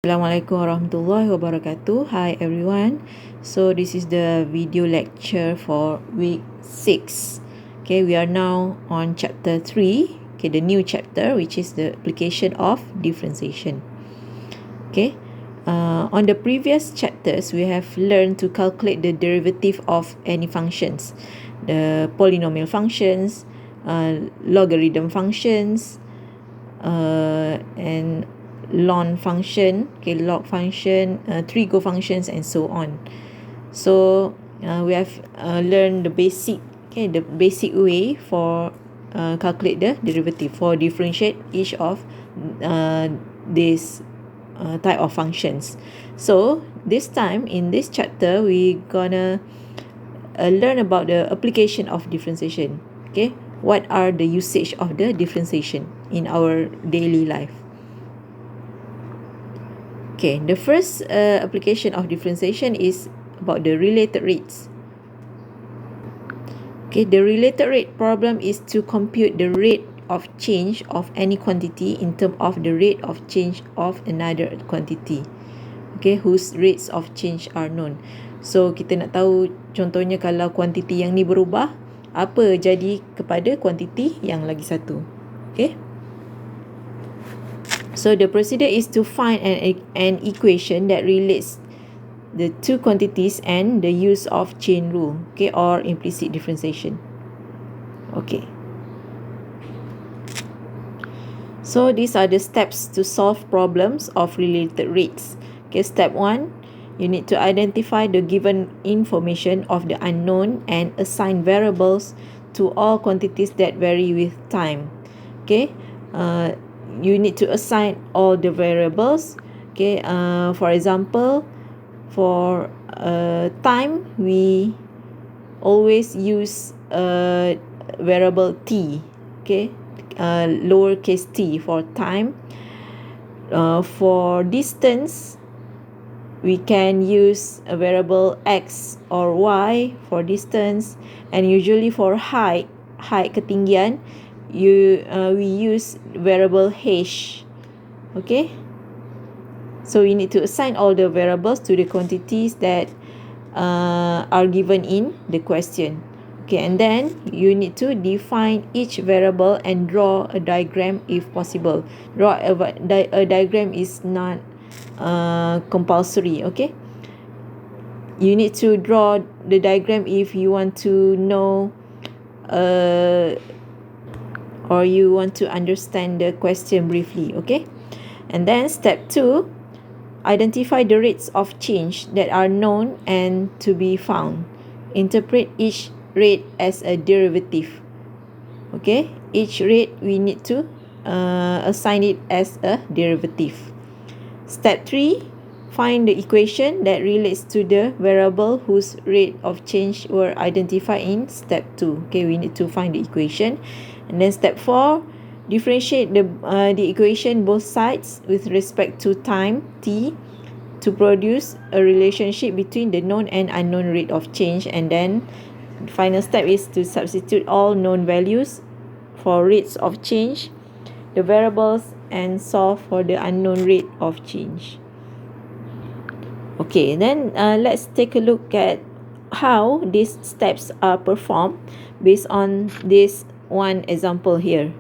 Assalamualaikum warahmatullahi wabarakatuh. Hi everyone. So this is the video lecture for week 6. Okay, we are now on chapter 3. Okay, the new chapter, which is the application of differentiation. Okay. On the previous chapters, we have learned to calculate the derivative of any functions, the polynomial functions, logarithm functions, and ln function, okay, log function, trigo functions, and so on. So we have learned the basic way for calculate the derivative, for differentiate each of this type of functions. So this time in this chapter we gonna learn about the application of differentiation. Okay, what are the usage of the differentiation in our daily life? Okay, the first application of differentiation is about the related rates. Okay, the related rate problem is to compute the rate of change of any quantity in terms of the rate of change of another quantity. Okay, whose rates of change are known. So kita nak tahu contohnya kalau kuantiti yang ni berubah, apa jadi kepada kuantiti yang lagi satu. Okay. So the procedure is to find an equation that relates the two quantities and the use of chain rule, okay, or implicit differentiation. Okay. So these are the steps to solve problems of related rates. Okay, step 1, you need to identify the given information of the unknown and assign variables to all quantities that vary with time. Okay, you need to assign all the variables. Okay, for example, for time we always use variable t. Okay, lowercase t for time. For distance we can use a variable x or y for distance, and usually for height ketinggian we use variable h. Okay, so we need to assign all the variables to the quantities that are given in the question. Okay, and then you need to define each variable and draw a diagram if possible. Draw a diagram is not compulsory. Okay, you need to draw the diagram if you want to know or you want to understand the question briefly. Okay, and then step 2, identify the rates of change that are known and to be found. Interpret each rate as a derivative. Okay, each rate we need to assign it as a derivative. Step 3, find the equation that relates to the variable whose rate of change were identified in step 2. Okay, we need to find the equation. And then step 4, differentiate the equation both sides with respect to time t to produce a relationship between the known and unknown rate of change. And then the final step is to substitute all known values for rates of change, the variables, and solve for the unknown rate of change. Okay, then let's take a look at how these steps are performed based on this one example here.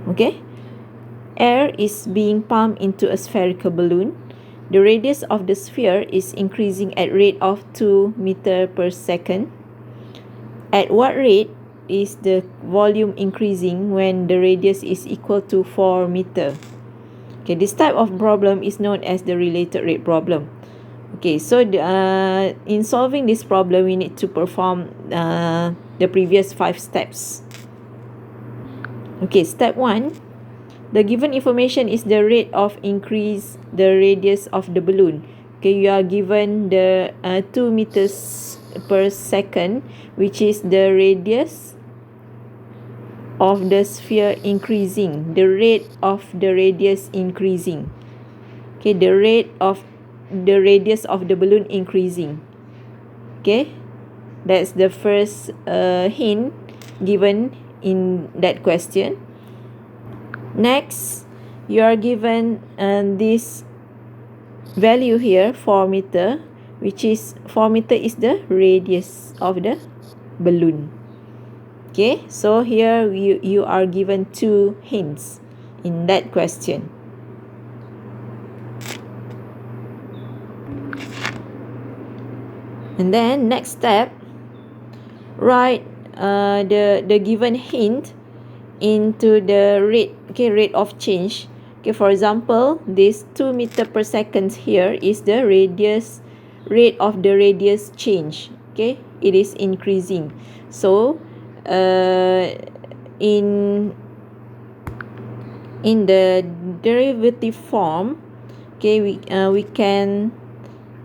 Okay, air is being pumped into a spherical balloon. The radius of the sphere is increasing at rate of 2 meters per second. At what rate is the volume increasing when the radius is equal to 4 meters? Okay, this type of problem is known as the related rate problem. Okay, so in solving this problem, we need to perform the previous 5 steps. Okay, step 1, the given information is the rate of increase the radius of the balloon. Okay, you are given the 2 meters per second, which is the radius of the sphere increasing, the rate of the radius increasing. Okay, the rate of the radius of the balloon increasing. Okay, that's the first hint given in that question. Next, you are given this value here, 4 meter, which is 4 meter is the radius of the balloon. Okay, so here you are given 2 hints in that question. And then next step, write the given hint into the rate, okay, rate of change. Okay, for example, this 2 meter per second here is the radius, rate of the radius change. Okay, it is increasing. So in the derivative form, okay, we can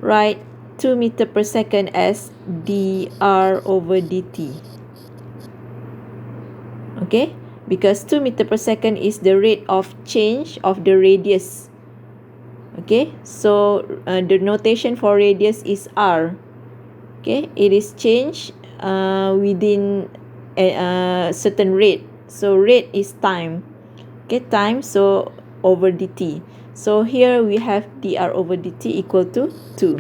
write 2 meter per second as dr over dt. Okay, because 2 meter per second is the rate of change of the radius. Okay, so the notation for radius is r. Okay, it is changed within a certain rate. So rate is time. Okay, time, so over dt. So here we have dr over dt equal to 2.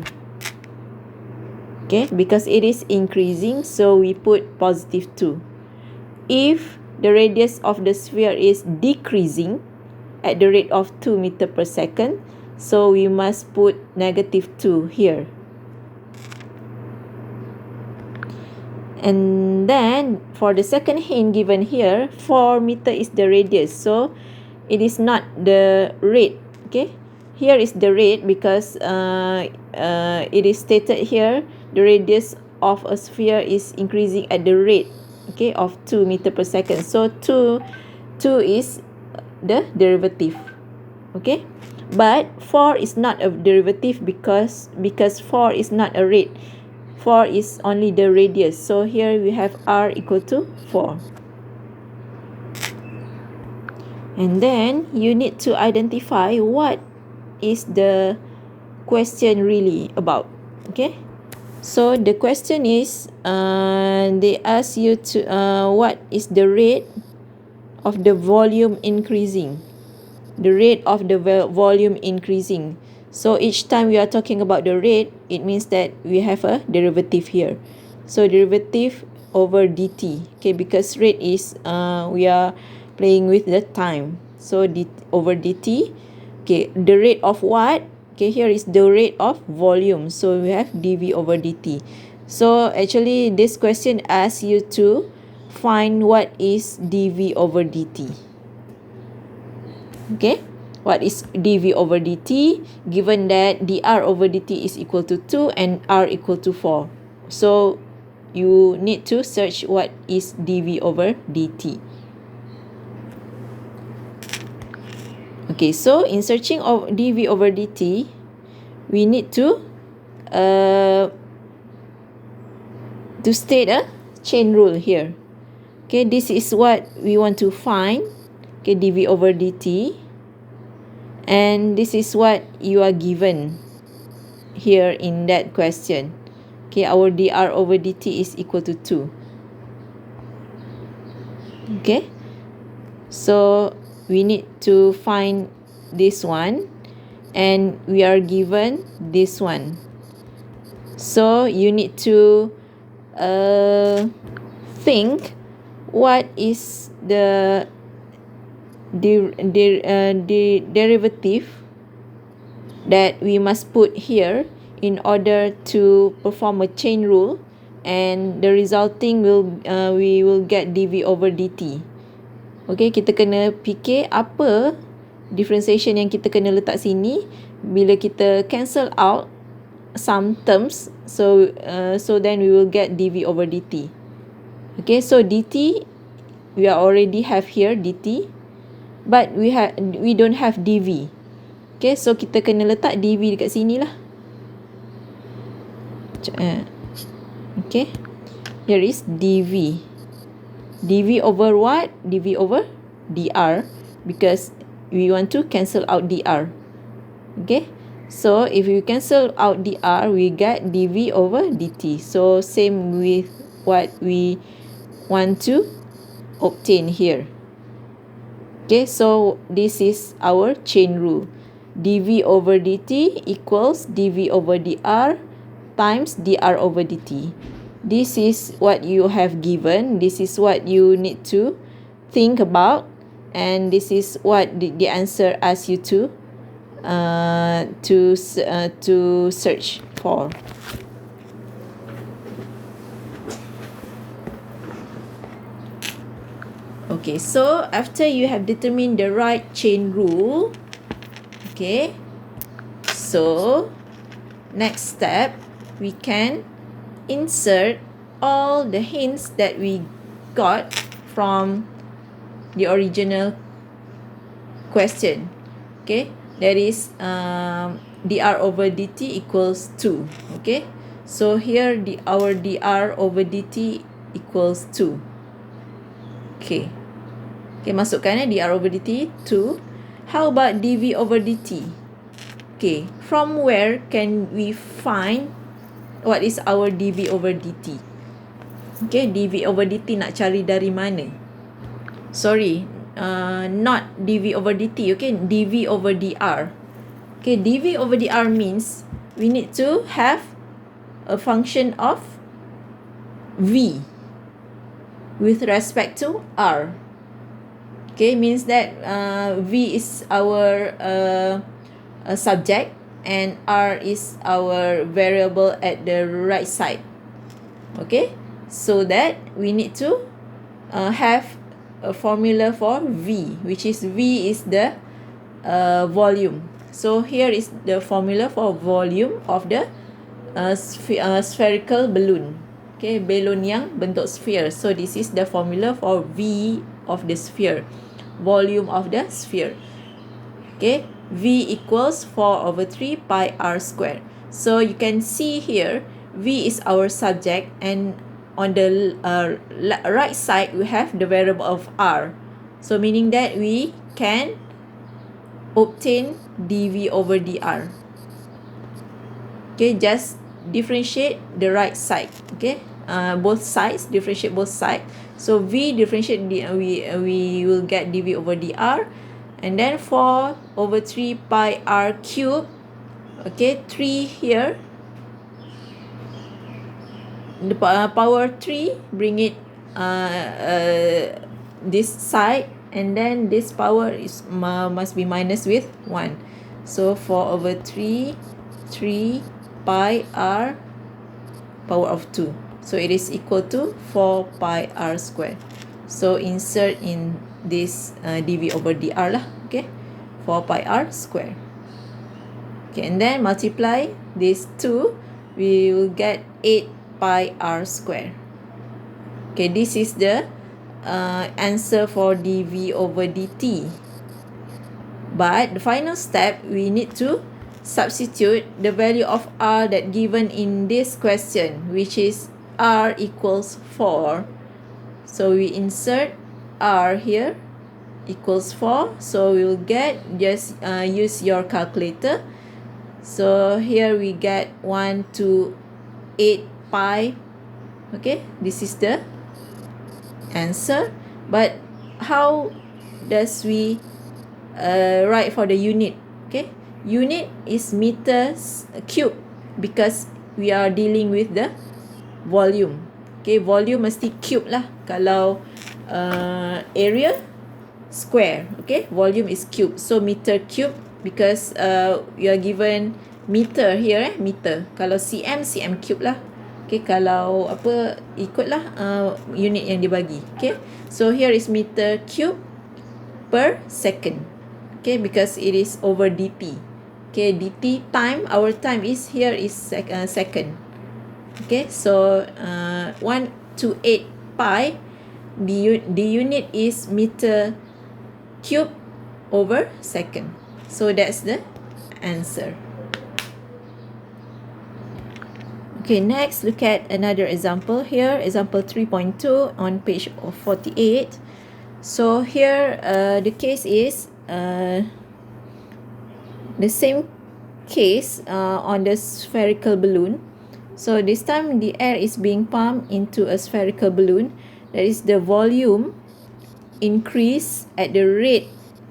Okay, because it is increasing, so we put positive 2. If the radius of the sphere is decreasing at the rate of 2 meter per second, so we must put negative 2 here. And then for the second hint given here, 4 meter is the radius, so it is not the rate. Okay, here is the rate because it is stated here the radius of a sphere is increasing at the rate, okay, of 2 meter per second. So 2 is the derivative. Okay, but 4 is not a derivative because 4 is not a rate. 4 is only the radius. So here we have r equal to 4. And then you need to identify what is the question really about. Okay, so the question is they ask you to what is the rate of the volume increasing, the rate of the volume increasing. So each time we are talking about the rate, it means that we have a derivative here. So derivative over dt. Okay, because rate is we are playing with the time. So over dt. Okay, the rate of what? Okay, here is the rate of volume. So we have dv over dt. So actually this question asks you to find what is dv over dt. Okay, what is dv over dt given that dr over dt is equal to 2 and r equal to 4. So you need to search what is dv over dt. Okay, so in searching of dv over dt, we need to state a chain rule here. Okay, this is what we want to find. Okay, dv over dt, and this is what you are given here in that question. Okay, our dr over dt is equal to 2. Okay, so we need to find this one, and we are given this one. So you need to think what is the derivative that we must put here in order to perform a chain rule, and the resulting will we will get dv over dt. Okay, kita kena fikir apa differentiation yang kita kena letak sini bila kita cancel out some terms, so then we will get dv over dt. Okay, so dt we already have here dt, but we don't have dv. Okay, so kita kena letak dv dekat sini lah. Okay, here is dv. dv over what? dv over dr, because we want to cancel out dr. Okay, so if we cancel out dr, we get dv over dt. So same with what we want to obtain here. Okay, so this is our chain rule. dv over dt equals dv over dr times dr over dt. This is what you have given. This is what you need to think about, and this is what the answer asks you to search for. Okay, so after you have determined the right chain rule, okay, so next step, we can insert all the hints that we got from the original question. Okay, that is dr over dt equals 2. Okay, so here our dr over dt equals 2. Okay, masukkan dr over dt 2. How about dv over dt? Okay, from where can we find what is our dv over dt? Okay, dv over dt nak cari dari mana? Sorry, not dv over dt, okay, dv over dr. Okay, dv over dr means we need to have a function of v with respect to r. Okay, means that v is our subject and r is our variable at the right side. Okay, so that we need to have a formula for v, which is v is the volume. So here is the formula for volume of the spherical balloon. Okay, balloon yang bentuk sphere. So this is the formula for v of the sphere, volume of the sphere. Okay, v equals 4 over 3 pi r squared. So you can see here, v is our subject, and on the right side we have the variable of r. So meaning that we can obtain dv over dr. Okay, just differentiate the right side. Okay, both sides, differentiate both sides. So v differentiate we will get dv over dr, and then 4 over 3 pi r cube. Okay, 3 here, the power 3, bring it this side, and then this power is must be minus with 1. So 4 over 3 pi r power of 2. So it is equal to 4 pi r squared. So insert in this dv over dr lah. Okay, 4 pi r squared. Okay, and then multiply these 2, we will get 8 pi r squared. Okay, this is the answer for dv over dt. But the final step, we need to substitute the value of r that given in this question, which is r equals 4. So we insert r here equals 4. So we will get, just use your calculator. So here we get 1 to 8 pi. Okay, this is the answer. But how does we write for the unit? Okay, unit is meters cube because we are dealing with the volume. Okay, volume mesti cube lah. Kalau area square. Okay, volume is cube. So meter cube because you are given meter here, meter. Kalau cm, cm cube lah. Okay, kalau apa, ikutlah unit yang dibagi. Okay, so here is meter cube per second. Okay, because it is over dt. Okay, dt time, our time is here is second. Okay, so 1 to 8 pi, the unit is meter cube over second. So that's the answer. Okay, next look at another example here, example 3.2 on page 48. So here the case is the same case on the spherical balloon. So this time the air is being pumped into a spherical balloon. That is, the volume increase at the rate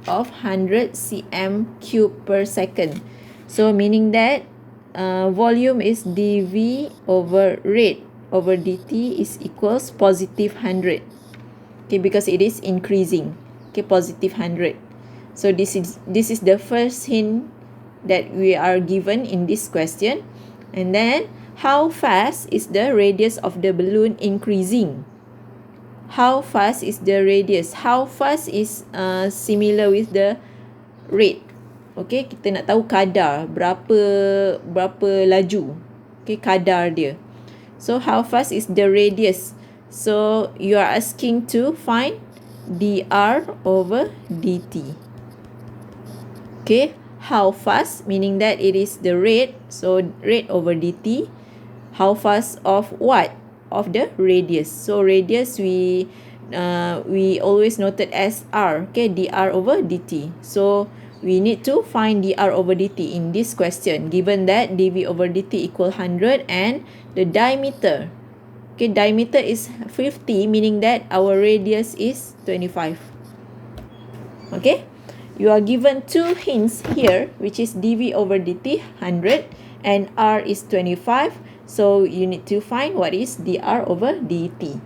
of 100 cm cube per second. So meaning that volume is dV over rate over dt is equals positive 100. Okay, because it is increasing. Okay, positive 100. So this is the first hint that we are given in this question. And then, how fast is the radius of the balloon increasing? How fast is the radius? How fast is similar with the rate. Okay, kita nak tahu kadar berapa laju. Okay, kadar dia. So how fast is the radius? So you are asking to find dr over dt. Okay, how fast, meaning that it is the rate, so rate over dt. How fast of what? Of the radius. So radius we always noted as r. Okay, dr over dt. So we need to find dr over dt in this question, given that dv over dt equal 100 and the diameter. Okay, diameter is 50, meaning that our radius is 25. Okay, you are given two hints here, which is dv over dt 100 and r is 25. So you need to find what is dr over dt.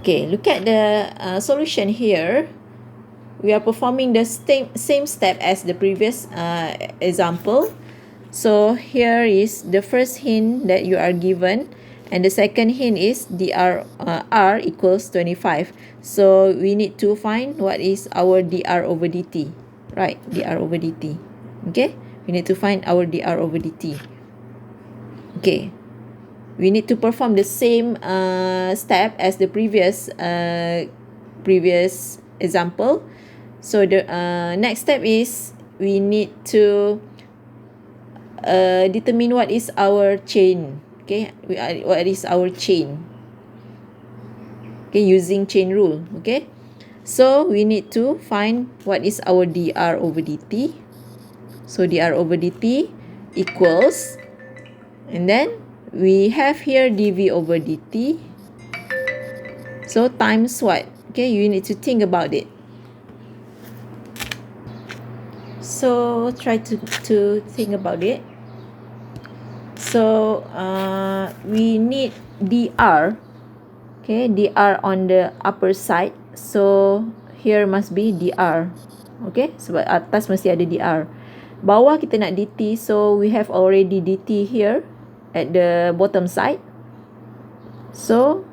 Okay, look at the solution here. We are performing the same step as the previous example. So here is the first hint that you are given, and the second hint is dr r equals 25. So we need to find what is our dr over dt, right? Dr over dt. Okay, we need to find our dr over dt. Okay, we need to perform the same step as the previous example. So the next step is we need to determine what is our chain. Okay, what is our chain? Okay, using chain rule. Okay, so we need to find what is our dr over dt. So dr over dt equals, and then we have here dv over dt. So times what? Okay, you need to think about it. So try to think about it. So we need dr. Okay, dr on the upper side. So here must be dr. Okay, sebab atas mesti ada dr. Bawah kita nak dt, so we have already dt here at the bottom side. So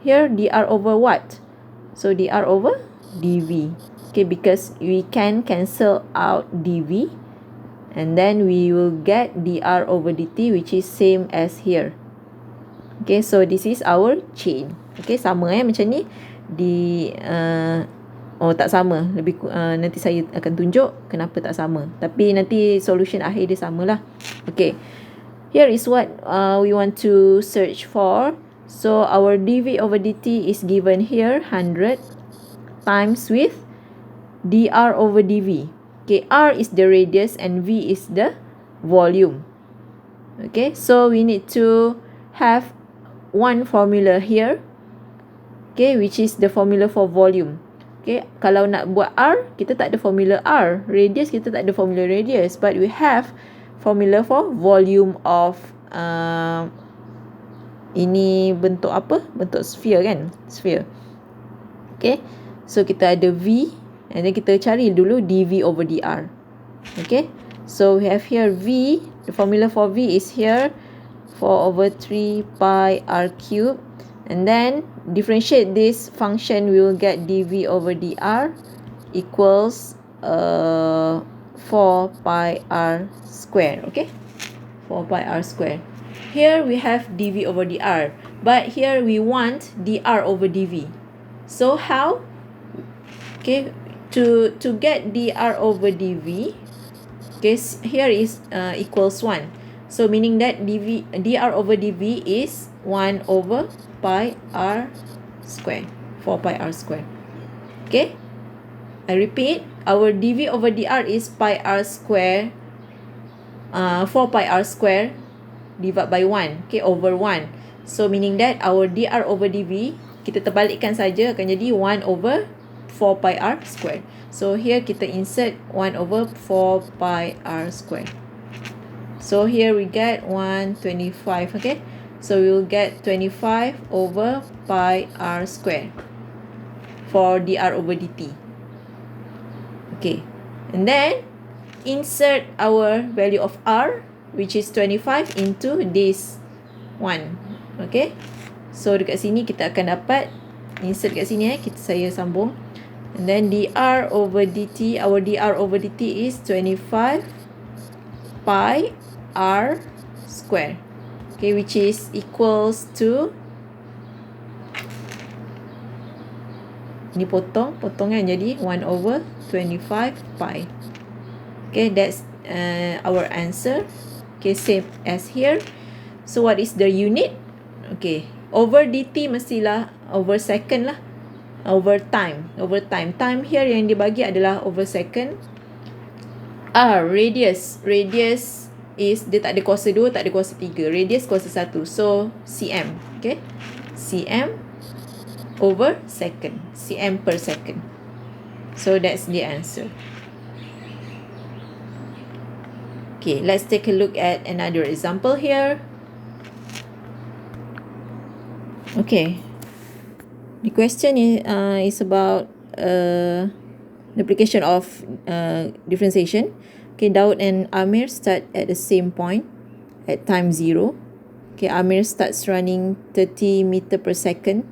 here dr over what? So dr over dv. Okay, because we can cancel out dv, and then we will get dr over dt, which is same as here. Okay, so this is our chain. Okay, sama macam ni di tak sama. Lebih nanti saya akan tunjuk kenapa tak sama. Tapi nanti solution akhir dia samalah. Okay, here is what we want to search for. So our dv over dt is given here 100 times with dr over dv. Okay, r is the radius and v is the volume. Okay, so we need to have one formula here. Okay, which is the formula for volume. Okay, kalau nak buat r, kita tak ada formula r. Radius, kita tak ada formula radius. But we have formula for volume of ini bentuk apa? Bentuk sphere kan? Sphere. Okay, so kita ada v, and then kita cari dulu dv over dr. Okay, so we have here v. The formula for v is here 4 over 3 pi r cube. And then differentiate this function, we will get dv over dr equals 4 pi r square. Okay, 4 pi r square. Here we have dv over dr, but here we want dr over dv. So how? Okay, to get dr over dv, okay, here is equals 1. So meaning that dr over dv is 1 over pi r square, 4 pi r square. Okay, I repeat, our dv over dr is pi r square, 4 pi r square divided by 1, okay, over 1. So meaning that our dr over dv, kita terbalikkan saja, akan jadi 1 over 4 pi r square. So here kita insert 1 over 4 pi r square. So here we get 125, okay? So we will get 25 over pi r square for dr over dt. Okay, and then insert our value of r, which is 25, into this one. Okay, so dekat sini kita akan dapat, insert kat sini saya sambung, and then dr over dt, our dr over dt is 25 pi r square, okay, which is equals to, ni potongan jadi 1 over 25 pi. Okay, that's our answer. Okay, same as here. So what is the unit? Okay, over dt mestilah over second lah, over time. Time here yang dibagi adalah over second. R, radius is, dia tak ada kuasa 2, tak ada kuasa 3. Radius kuasa 1. So cm. Okay, cm over second, cm per second. So that's the answer. Okay, let's take a look at another example here. Okay, the question is about the application of differentiation. Okay, Daud and Amir start at the same point at time 0. Okay, Amir starts running 30 meter per second.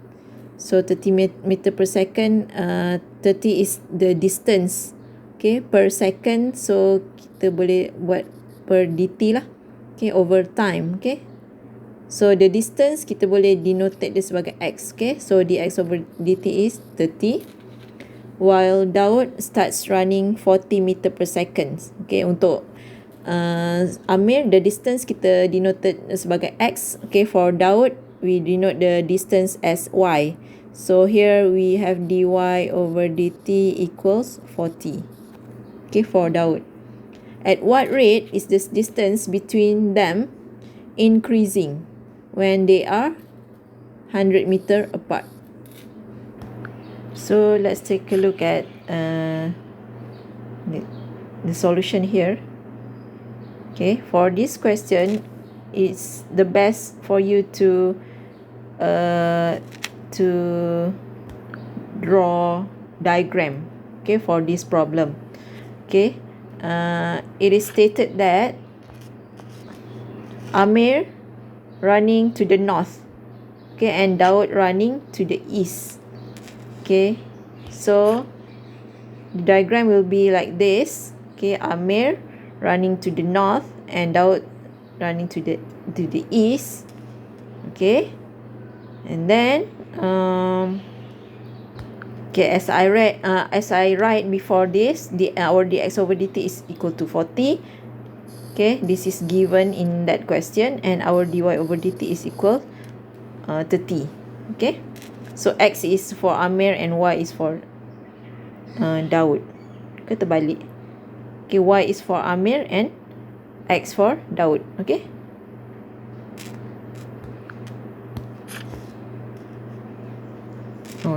So 30 meter per second, 30 is the distance, okay, per second. So kita boleh buat per dt lah, okay, over time. Okay, so the distance kita boleh denote dia sebagai x. Okay, so dx over dt is 30, while Daud starts running 40 meter per second. Okay, untuk Amir, the distance kita denoted sebagai x. Okay, for Daud we denote the distance as y. So here we have dy over dt equals 40. Okay, for Daud. At what rate is this distance between them increasing when they are 100 meter apart? So let's take a look at the solution here. Okay, for this question, it's the best for you to draw diagram, okay, for this problem. Okay, it is stated that Amir running to the north, okay, and Daud running to the east. Okay, so the diagram will be like this. Okay, Amir running to the north and Daud running to the east. Okay, and then okay, as I write before this, our dx over dt is equal to 40. Okay, this is given in that question, and our dy over dt is equal 30. Okay, so x is for Amir and y is for Daud. Okay, terbalik. Okay, y is for Amir and x for Daud. Okay,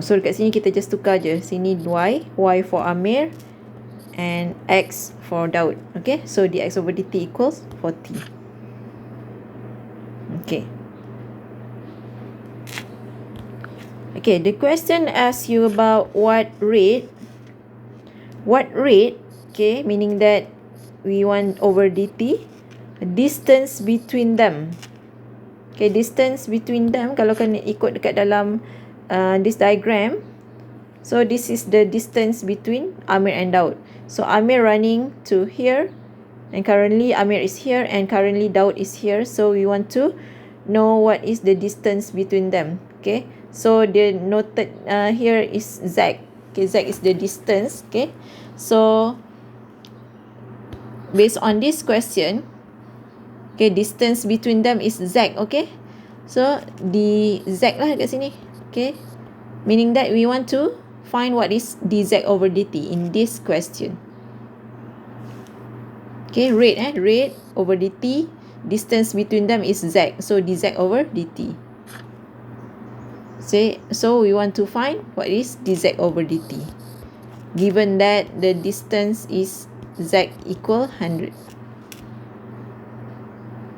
so dekat sini kita just tukar je. Sini y for Amir and x for Daud. Okay, so dx over dt equals 40. Okay. Okay, the question asks you about what rate, okay, meaning that we want over dt, distance between them. Okay, distance between them, kalau kan ikut dekat dalam this diagram, so this is the distance between Amir and Daud. So Amir running to here, and currently Amir is here, and currently Daud is here. So we want to know what is the distance between them. Okay, so the noted here is z. Okay, z is the distance. Okay, so based on this question, okay, distance between them is z. Okay, so the z lah kat sini. Okay, meaning that we want to find what is dz over dt in this question. Okay, rate over dt, distance between them is z, so dz over dt. So we want to find what is dz over dt. given that the distance is z equal 100.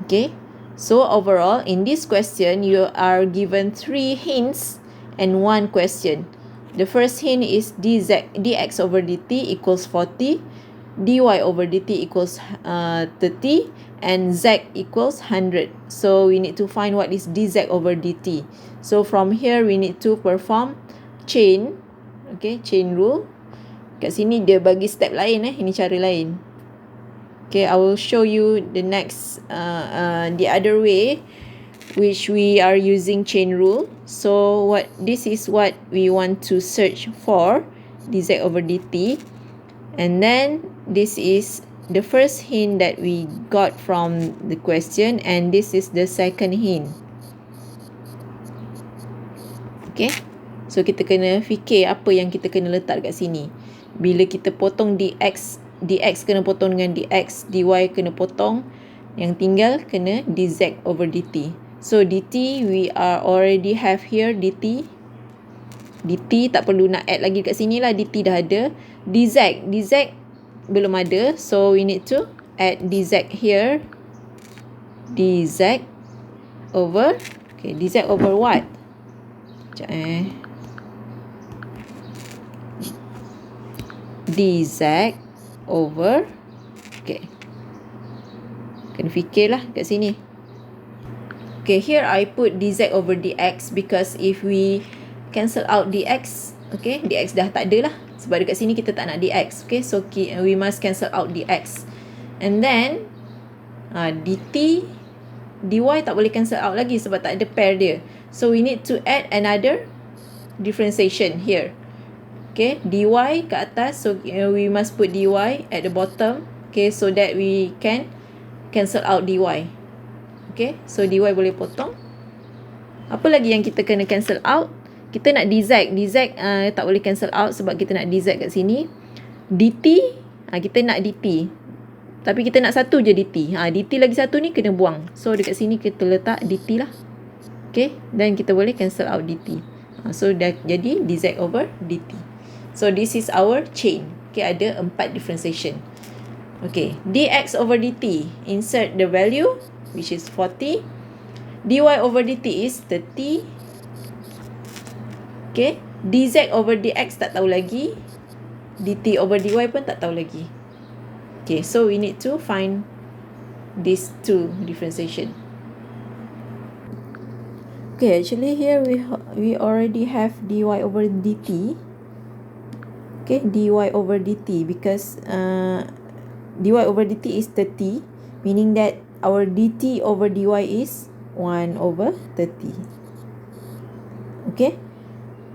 Okay, so overall in this question you are given 3 hints and 1 question. The first hint is dx over dt equals 40, dy over dt equals 30, and z equals 100. So we need to find what is dz over dt. So from here we need to perform chain, okay, chain rule. Kat sini dia bagi step lain, ini cara lain. Okay, I will show you the next, the other way which we are using chain rule. So this is what we want to search for, dz over dt. And then this is the first hint that we got from the question, and this is the second hint. Okay, so kita kena fikir apa yang kita kena letak kat sini. Bila kita potong dx kena potong dengan dx, dy kena potong, yang tinggal kena dz over dt. So dt we are already have here, dt tak perlu nak add lagi kat sini lah, dt dah ada. dz belum ada, so we need to add dz here, dz over, okay, dz over what? Sekejap dz over, okay, kena fikirlah kat sini. Okay, here I put dz over dx because if we cancel out dx, okay, dx dah tak ada lah sebab dekat sini kita tak nak dx. Okay, so we must cancel out dx, and then dt dy tak boleh cancel out lagi sebab tak ada pair dia. So we need to add another differentiation here. Okay, dy ke atas, so we must put dy at the bottom, okay, so that we can cancel out dy. Okay, so dy boleh potong. Apa lagi yang kita kena cancel out? Kita nak dz tak boleh cancel out sebab kita nak dz kat sini. dt, kita nak dt, tapi kita nak satu je dt. Dt lagi satu ni kena buang, so dekat sini kita letak dt lah. Okay, dan kita boleh cancel out dt. So dah jadi dz over dt. So this is our chain. Okay, ada 4 differentiation. Okay, dx over dt, insert the value which is 40. dy over dt is 30. Okay, dz over dx tak tahu lagi. dt over dy pun tak tahu lagi. Okay, so we need to find these 2 differentiation. Okay, actually here we already have dy over dt. Okay, dy over dt because dy over dt is 30, meaning that our dt over dy is 1 over 30. Okay,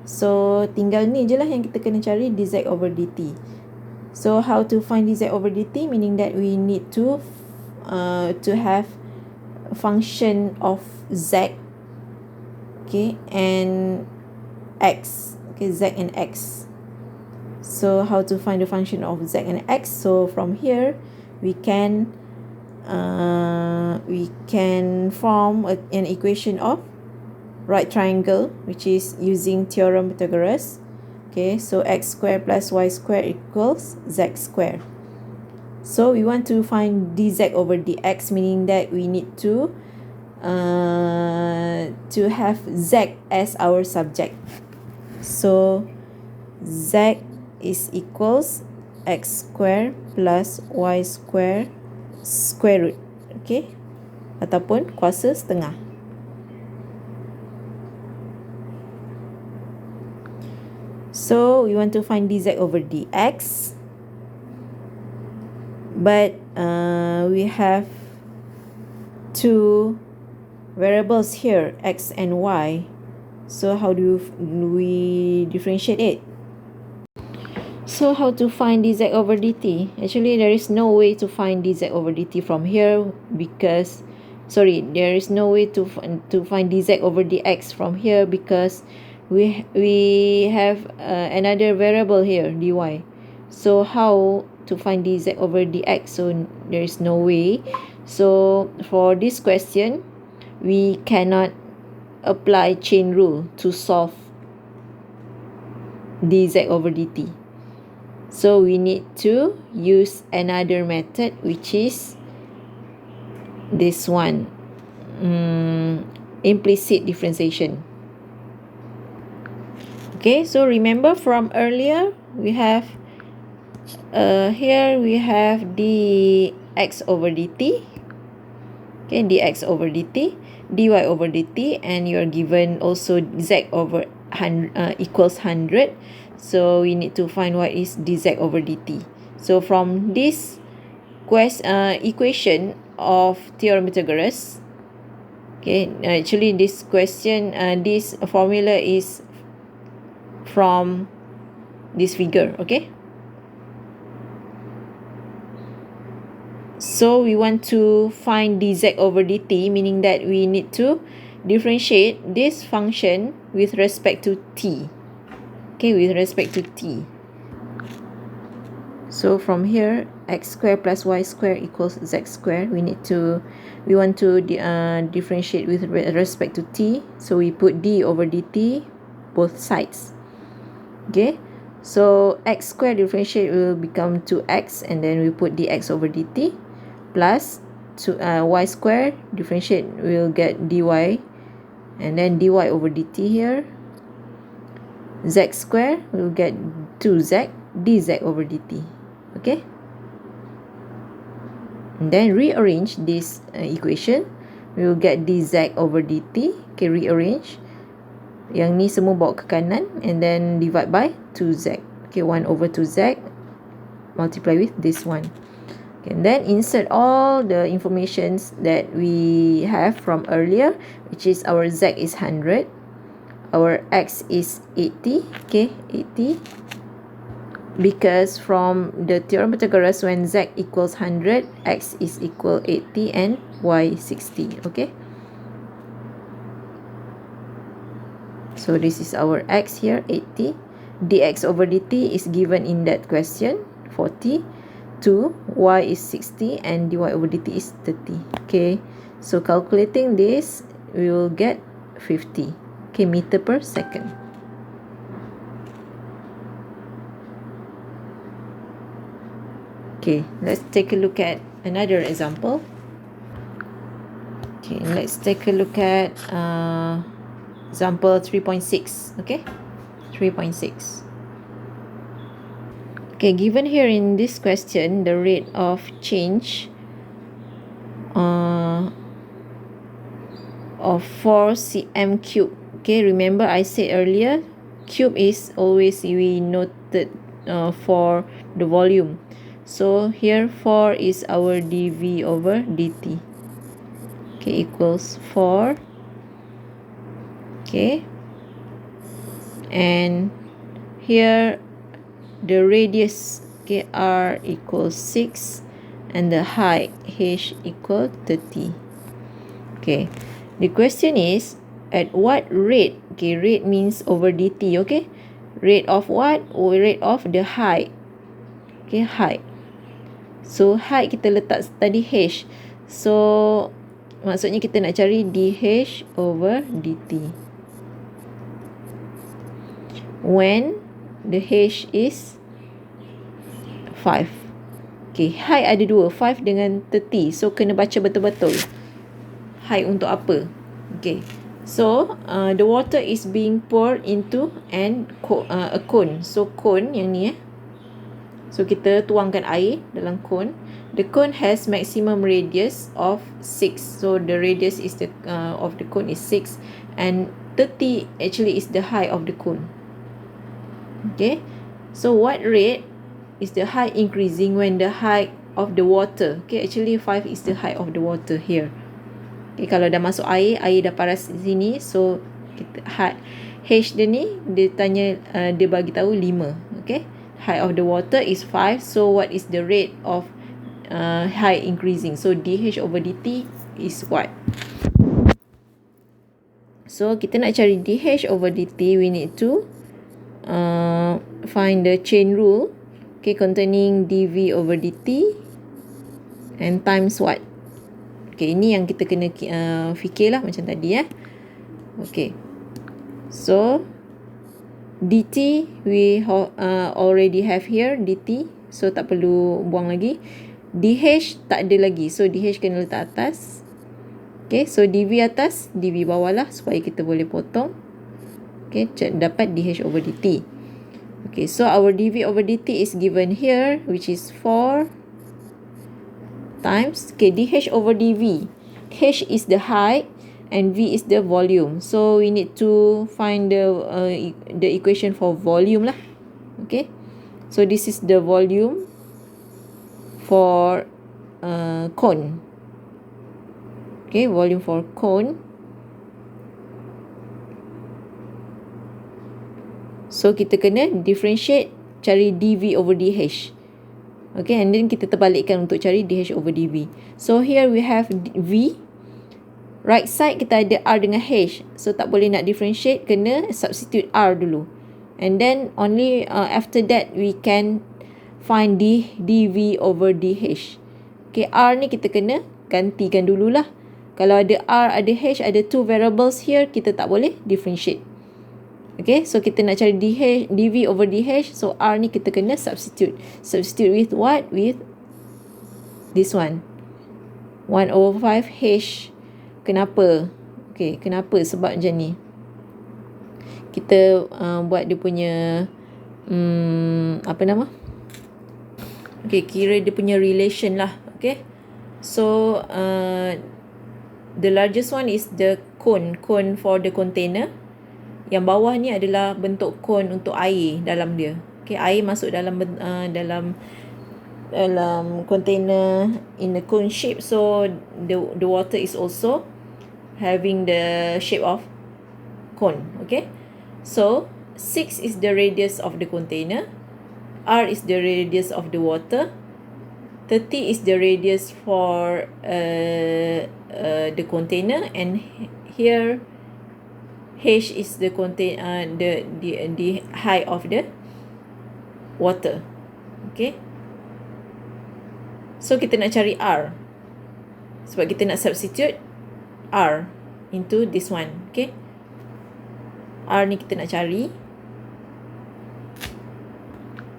so tinggal ni je lah yang kita kena cari, dz over dt. So how to find dz over dt, meaning that we need to have a function of z, okay, and x, okay, z and x. So how to find the function of z and x? So from here we can form an equation of right triangle, which is using theorem Pythagoras. Okay, so x square plus y square equals z square. So we want to find dz over dx, meaning that we need to have z as our subject. So z is equals x square plus y square square root, okay, ataupun kuasa setengah. So we want to find dz over dx, but we have 2 variables here, x and y. So how do we differentiate it? So how to find dz over dt? Actually, there is no way to find dz over dt from here because, there is no way to find dz over dx from here because we have another variable here, dy. So how to find dz over dx? So there is no way. So for this question, we cannot apply chain rule to solve dz over dt. So we need to use another method, which is this one, implicit differentiation. Okay, so remember from earlier, we have here we have dx over dt. Okay, dx over dt, dy over dt, and you're given also z over equals 100. So we need to find what is dz over dt. So from this equation of theorem Pythagoras, okay, actually this question, this formula is from this figure, okay. So we want to find dz over dt, meaning that we need to differentiate this function with respect to t. Okay, with respect to t. So from here, x squared plus y squared equals z squared. We want to differentiate with respect to t. So we put d over dt both sides. Okay, so x squared differentiate will become 2x, and then we put dx over dt plus y squared differentiate will get dy, and then dy over dt here. Z squared will get 2z dz over dt. Okay, and then rearrange this equation, we will get dz over dt. Okay, rearrange yang ni semua bawa ke kanan, and then divide by 2z. Okay, 1 over 2z multiply with this one. Okay, and then insert all the informations that we have from earlier, which is our z is 100, our x is 80. Okay, 80, because from the theorem Pythagoras, when z equals 100, x is equal 80 and y 60. Okay, so this is our x here, 80. Dx over dt is given in that question, 40. 2, y is 60, and dy over dt is 30. Okay, so calculating this, we will get 50. Okay, meter per second. Okay, let's take a look at another example. Okay, let's take a look at example 3.6. Okay, 3.6. Okay, given here in this question, the rate of change of 4 cm cube. Okay, remember I said earlier, cube is always we noted for the volume. So here 4 is our dv over dt. Okay, equals 4. Okay, and here the radius, okay, r equals 6, and the height h equal 30. Okay, the question is at what rate? Okay, rate means over dt. Okay, rate of what? Rate of the height. Okay, height. So height kita letak tadi h, so maksudnya kita nak cari dh over dt when the h is 5. Okay, height ada dua, 5 dengan 30. So kena baca betul-betul height untuk apa. Okay, so the water is being poured into a cone. So cone yang ni so kita tuangkan air dalam cone. The cone has maximum radius of 6. So the radius is of the cone is 6, and 30 actually is the height of the cone. Okay, so what rate is the height increasing when the height of the water? Okay, actually 5 is the height of the water here. Okay, kalau dah masuk air dah paras di sini, so kita height h dia ni dia tanya dia bagi tahu 5. Okay, height of the water is 5. So what is the rate of height increasing? So dh over dt is what? So kita nak cari dh over dt, we need to find the chain rule, okay, containing dv over dt and times what. Okay, ini yang kita kena fikirlah macam tadi Okay, so dt we already have here dt, so tak perlu buang lagi. dh tak ada lagi, so dh kena letak atas. Okay, so dv atas, dv bawah lah supaya kita boleh potong. Okay, dapat dh over dt. Okay, so our dv over dt is given here, which is 4 times, okay, dh over dv. H is the height and v is the volume. So we need to find the equation for volume lah. Okay, so this is the volume for cone. Okay, volume for cone. So kita kena differentiate, cari dv over dh. Okay, and then kita terbalikkan untuk cari dh over dv. So here we have v. Right side kita ada r dengan h. So tak boleh nak differentiate, kena substitute r dulu. And then only after that we can find dv over dh. Okay, r ni kita kena gantikan dululah. Kalau ada r, ada h, ada two variables here, kita tak boleh differentiate. Okay, so kita nak cari dv over dh. So r ni kita kena substitute. Substitute with what? With this one. 1 over 5 h. Kenapa? Okay, kenapa? Sebab macam ni. Kita buat dia punya apa nama? Okay, kira dia punya relation lah. Okay, so the largest one is the cone for the container. Yang bawah ni adalah bentuk cone untuk air dalam dia. Okay, air masuk dalam container in a cone shape, so the water is also having the shape of cone. Okay, so 6 is the radius of the container, r is the radius of the water, 30 is the radius for the container, and here h is the the height of the water. Okay, so kita nak cari r sebab kita nak substitute r into this one. Okay, r ni kita nak cari.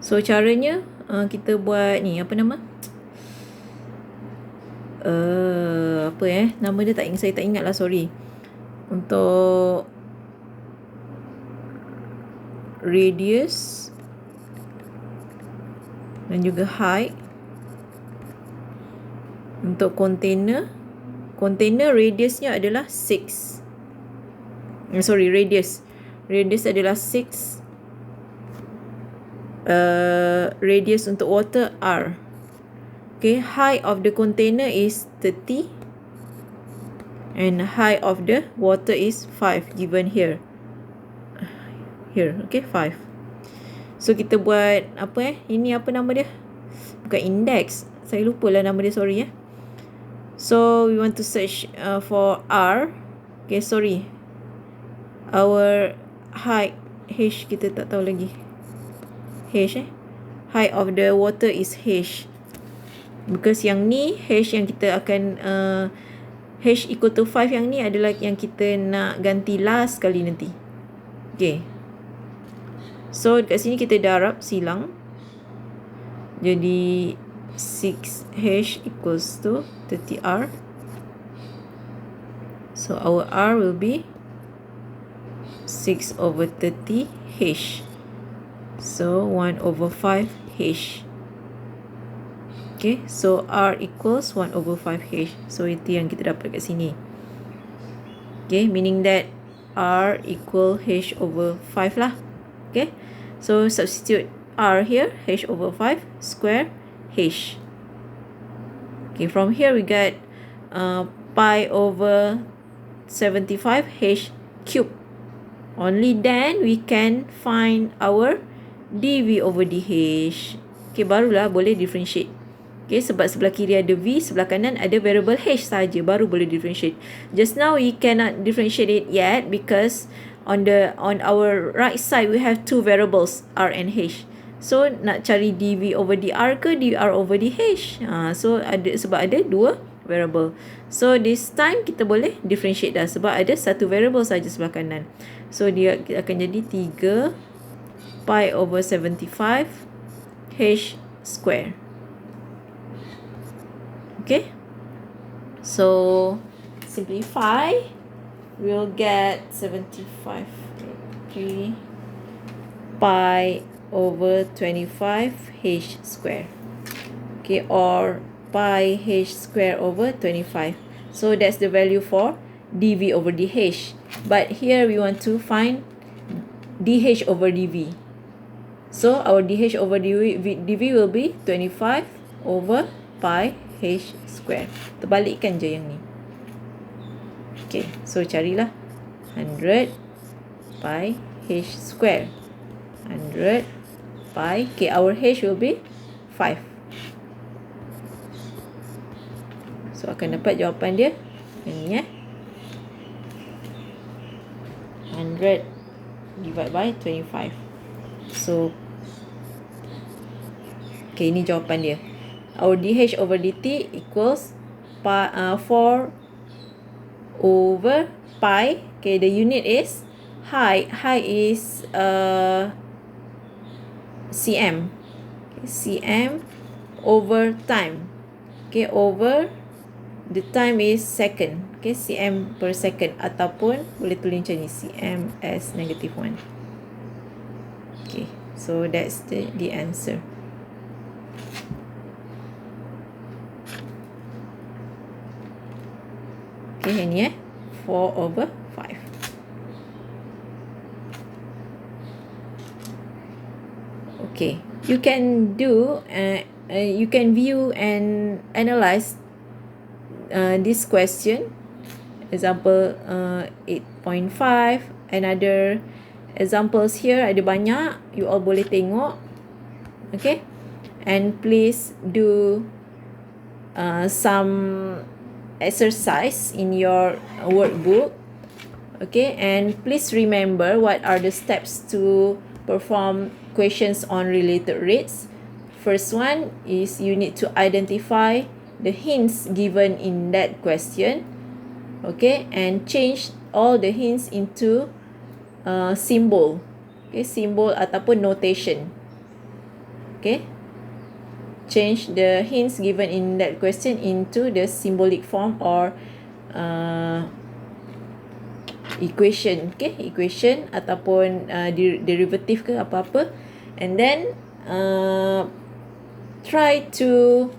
So caranya kita buat ni, apa nama? Nama dia saya tak ingat lah, sorry. Untuk radius dan juga height untuk container radiusnya adalah 6. Radius adalah 6. Radius untuk water r. Okay, height of the container is 30 and height of the water is 5 given here. Okay, 5. So kita buat apa ini apa nama dia? Bukan index. Saya lupa lah nama dia, sorry . So we want to search for r. Okay, sorry. Our height h kita tak tahu lagi. Height of the water is h. Because yang ni h yang kita akan h equal to 5 yang ni adalah yang kita nak ganti last kali nanti. Okay. So dekat sini kita darab silang. Jadi 6h equals to 30r. So our r will be 6 over 30h. So 1 over 5h. Okay, so r equals 1 over 5h. So itu yang kita dapat kat sini. Okay, meaning that r equal h over 5 lah. Okay, so substitute r here, h over 5 square h. Okay, from here we get pi over 75 h cube. Only then we can find our dv over dh. Okay, barulah boleh differentiate. Okay, sebab sebelah kiri ada v, sebelah kanan ada variable h saja, baru boleh differentiate. Just now we cannot differentiate it yet because on our right side we have two variables r and h. So nak cari dv over dr ke dr over dh? So sebab ada dua variable. So this time kita boleh differentiate dah sebab ada satu variable saja sebelah kanan. So dia akan jadi 3 pi over 75 h square. Okay, so simplify, we'll get 75 3 pi over 25 h square. Okay, or pi h square over 25. So that's the value for dv over dh. But here we want to find dh over dv. So our dh over dv will be 25 over pi h square. Terbalikkan je yang ni. Okay, so carilah 100 pi h square. 100 pi, okay, our h will be 5. So akan dapat jawapan dia yang ni 100 divided by 25. So okay, ini jawapan dia. Our dh over dt equals 4 over pi. Okay, the unit is height. Height is cm. Okay, cm over time. Okay, over the time is second. Okay, cm per second, ataupun boleh tulis macam ni, cm as -1. Okay, so that's the answer. Okay, yang ni 4 over 5. Okay, you can do you can view and analyze this question. Example 8.5, another examples here ada banyak, you all boleh tengok. Okay, and please do some exercise in your workbook. Okay, and please remember what are the steps to perform questions on related rates. First one is you need to identify the hints given in that question. Okay, and change all the hints into symbol. Okay, symbol ataupun notation. Okay, change the hints given in that question into the symbolic form or equation. Okay, equation ataupun derivative ke apa-apa, and then try to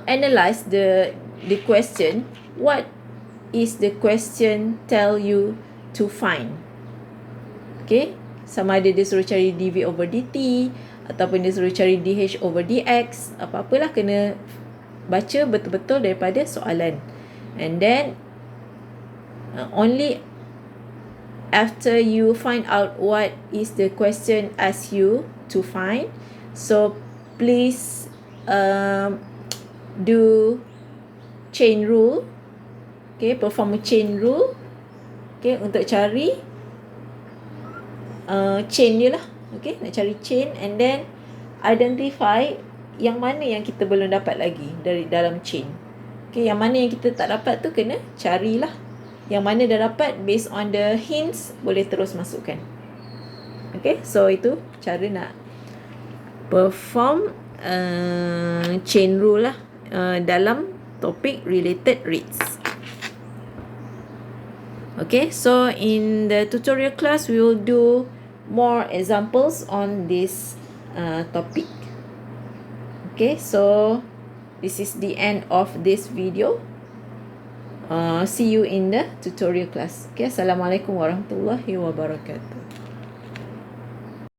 analyze the question. What is the question tell you to find? Okay, sama ada dia suruh cari dv over dt ataupun dia suruh cari dh over dx, apa-apalah kena baca betul-betul daripada soalan. And then only after you find out what is the question ask you to find, so please do chain rule. Okay, perform a chain rule. Okay, untuk cari chain dia lah. Okay, nak cari chain, and then identify yang mana yang kita belum dapat lagi dari dalam chain. Okay, yang mana yang kita tak dapat tu kena carilah. Yang mana dah dapat, based on the hints boleh terus masukkan. Okay, so itu cara nak perform chain rule lah dalam topik related rates. Okay, so in the tutorial class we will do more examples on this topic. Okay, so this is the end of this video. See you in the tutorial class. Okay, Assalamualaikum warahmatullahi wabarakatuh.